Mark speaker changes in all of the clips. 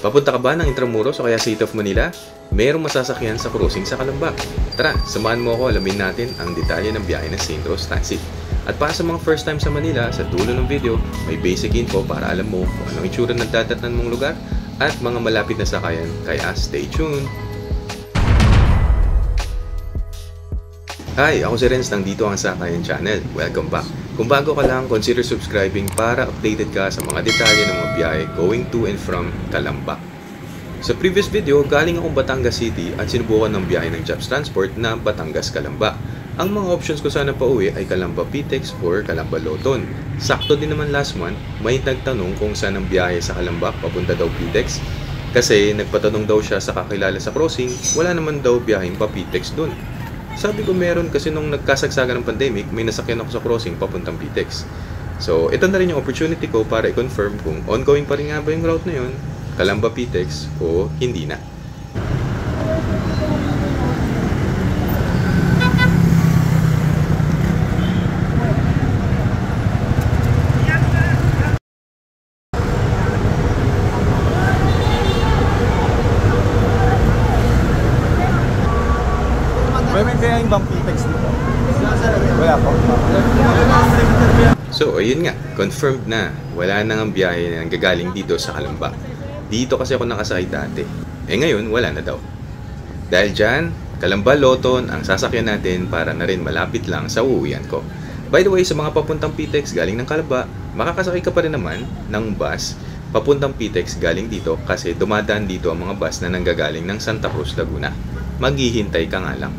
Speaker 1: Papunta ka ba ng Intramuros o kaya City of Manila? Merong masasakyan sa crossing sa Calamba. Tara, samahan mo ako alamin natin ang detalye ng biyahe ng St. Rose Transit. At para sa mga first time sa Manila, sa dulo ng video, may basic info para alam mo kung anong itsura ng dadatnan mong lugar at mga malapit na sakayan, kaya stay tuned! Hi! Ako si Renz ng Dito Ang Sakayan Channel. Welcome back! Kung bago ka lang, consider subscribing para updated ka sa mga detalye ng mga biyahe going to and from Calamba. Sa previous video, galing akong Batangas City at sinubukan ng biyahe ng Jobs Transport na Batangas-Calamba. Ang mga options ko sana pa uwi ay Calamba PTEX or Calamba Loton. Sakto din naman last month, may nagtanong kung saan ang biyahe sa Calamba papunta daw PTEX. Kasi nagpatanong daw siya sa kakilala sa crossing, wala naman daw biyaheng pa PTEX dun. Sabi ko meron kasi nung nagkasagsagan ng pandemic, may nasakyan ako sa crossing papuntang PTEX. So ito na rin yung opportunity ko para i-confirm kung ongoing pa rin nga ba yung route na yun, Calamba PTEX o hindi na.
Speaker 2: May biyaheng bang PTEX dito? Wala po.
Speaker 1: So ayun nga, confirmed na. Wala nang ang biyahe na gagaling dito sa Calamba. Dito kasi ako nakasakay dati. Ngayon, wala na daw. Dahil dyan, Calamba Loton ang sasakyan natin para na rin malapit lang sa uuwian ko. By the way, sa mga papuntang PTEX galing ng Calamba, makakasakay ka pa rin naman ng bus papuntang PTEX galing dito kasi dumadaan dito ang mga bus na nanggagaling ng Santa Cruz, Laguna. Maghihintay ka nga lang.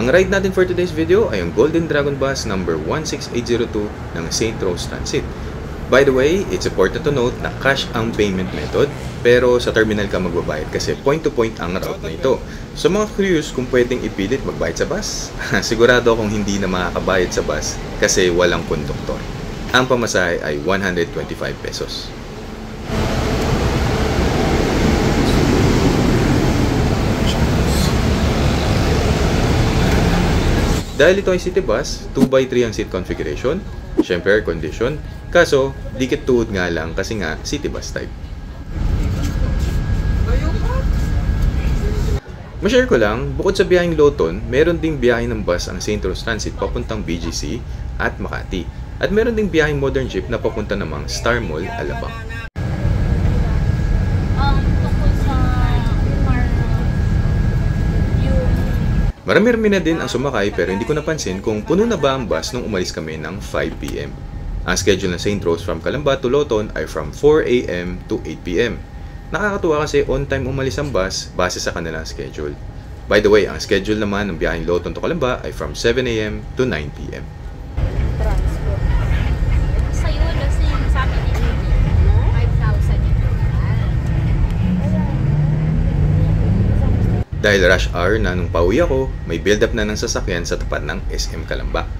Speaker 1: Ang ride natin for today's video ay ang Golden Dragon Bus number 16802 ng St. Rose Transit. By the way, it's important to note na cash ang payment method, pero sa terminal ka magbabayad kasi point-to-point ang route na ito. So mga curious kung pwedeng ipilit magbayad sa bus, sigurado akong hindi na makakabayad sa bus kasi walang konduktor. Ang pamasahe ay 125 pesos. Dahil ito ay city bus, 2x3 ang seat configuration, syempre air condition, kaso dikit tuhod nga lang kasi nga city bus type. Ma-share ko lang, bukod sa biyaheng Loton, meron ding biyahe ng bus ang St. Rose Transit papuntang BGC at Makati. At meron ding biyaheng modern jeep na papunta namang Star Mall, Alabang. Marami-rami na din ang sumakay pero hindi ko napansin kung puno na ba ang bus nung umalis kami ng 5 PM. Ang schedule ng St. Rose from Calamba to Loton ay from 4 AM to 8 PM. Nakakatuwa kasi on time umalis ang bus base sa kanilang schedule. By the way, ang schedule naman ng biyaheng Loton to Calamba ay from 7 AM to 9 PM. Dahil rush hour na nung pauwi ako, may build up na ng sasakyan sa tapat ng SM Calamba.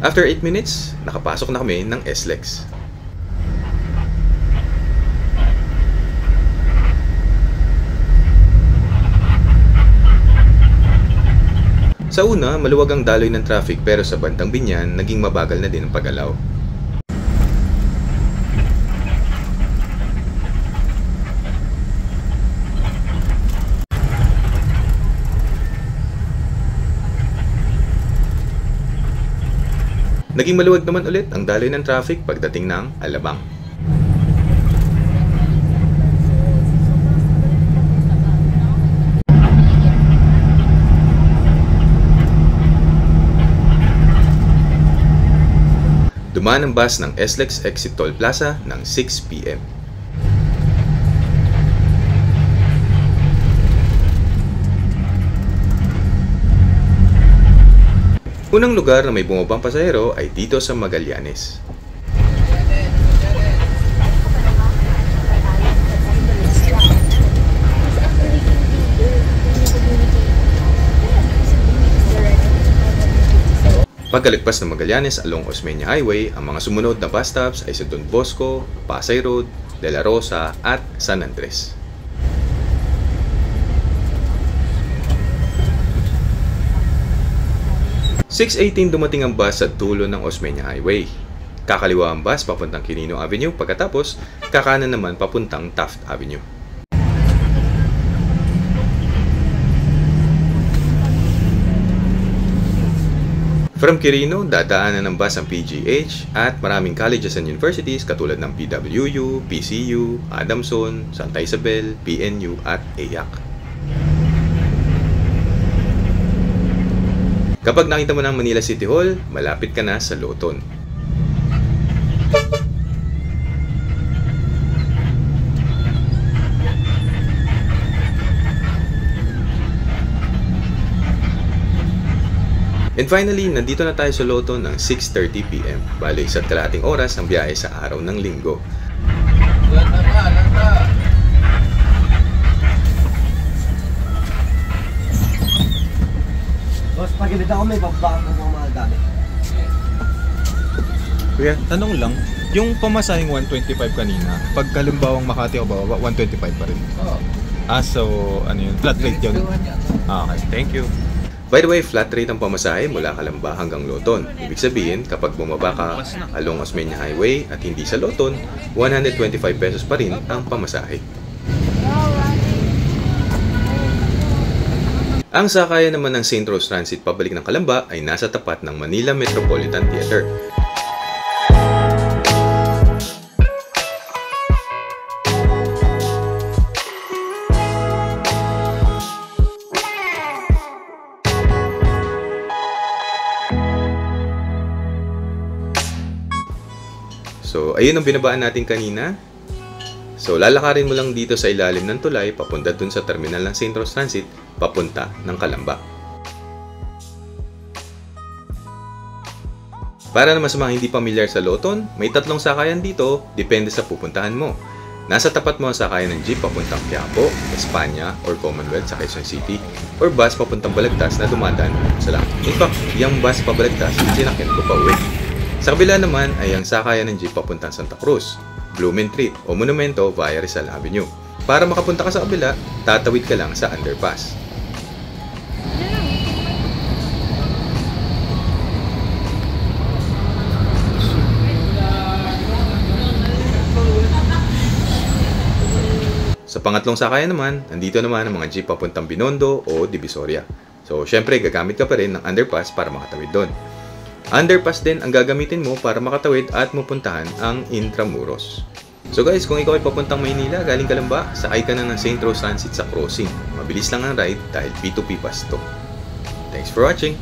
Speaker 1: After 8 minutes, nakapasok na kami ng SLEX. Sa una, maluwag ang daloy ng traffic pero sa bandang Binyan, naging mabagal na din ang pagalaw. Naging maluwag naman ulit ang daloy ng traffic pagdating ng Alabang. Dumaan ang bus ng SLEX Exit Toll Plaza ng 6 PM. Unang lugar na may bumabang pasahero ay dito sa Magallanes. Pagkalagpas ng Magallanes along Osmeña Highway, ang mga sumunod na bus stops ay sa Don Bosco, Pasay Road, De La Rosa at San Andres. "6:18 dumating ang bus sa dulo ng Osmeña Highway. Kakaliwa ang bus papuntang Quirino Avenue, pagkatapos kakanan naman papuntang Taft Avenue. From Quirino, dadaanan ng bus ang PGH at maraming colleges and universities katulad ng PWU, PCU, Adamson, Santa Isabel, PNU at AYAC. Kapag nakita mo ng Manila City Hall, malapit ka na sa Loton. And finally, nandito na tayo sa Loton ng 6:30 PM. Bali, 1.5 oras ang biyahe sa araw ng linggo.
Speaker 2: Boss, pagilid ako may babaan ko mga gamit.
Speaker 3: Kuya, tanong lang, yung pamasahing 125 kanina, pag kalimbawang Makati o bababa, 125 pa rin?
Speaker 2: Oo.
Speaker 3: So, ano yun? Flat rate yun? Okay, thank you.
Speaker 1: By the way, flat rate ang pamasahe mula Calamba hanggang Loton. Ibig sabihin, kapag bumaba ka along Osmeña Highway at hindi sa Loton, 125 pesos pa rin ang pamasahe. Ang sakayan naman ng St. Rose Transit pabalik ng Calamba ay nasa tapat ng Manila Metropolitan Theater. So, ayun ang binabaan natin kanina. So, lalakarin mo lang dito sa ilalim ng tulay papunta dun sa terminal ng St. Rose Transit papunta ng Calamba. Para naman sa mga hindi pamilyar sa Loton, may 3 sakayan dito, depende sa pupuntahan mo. Nasa tapat mo ang sakayan ng jeep papuntang Quiapo, Espanya, or Commonwealth sa Quezon City, or bus papuntang Balagtas na dumadaan sa lang. In fact, yung bus pa Balagtas, sinakyan ko pa uwi. Sa kabila naman ay ang sakayan ng jeep papuntang Santa Cruz, Blumentritt o Monumento via Rizal Avenue. Para makapunta ka sa kabila, tatawid ka lang sa underpass. Sa pangatlong sakayan naman, nandito naman ang mga jeep papuntang Binondo o Divisoria. So, syempre, gagamit ka pa rin ng underpass para makatawid doon. Underpass din ang gagamitin mo para makatawid at mapuntahan ang Intramuros. So guys, kung ikaw ay papuntang Maynila, galing Calamba, sakay ka na ng St. Rose Transit sa crossing. Mabilis lang ang ride dahil P2P pass to. Thanks for watching!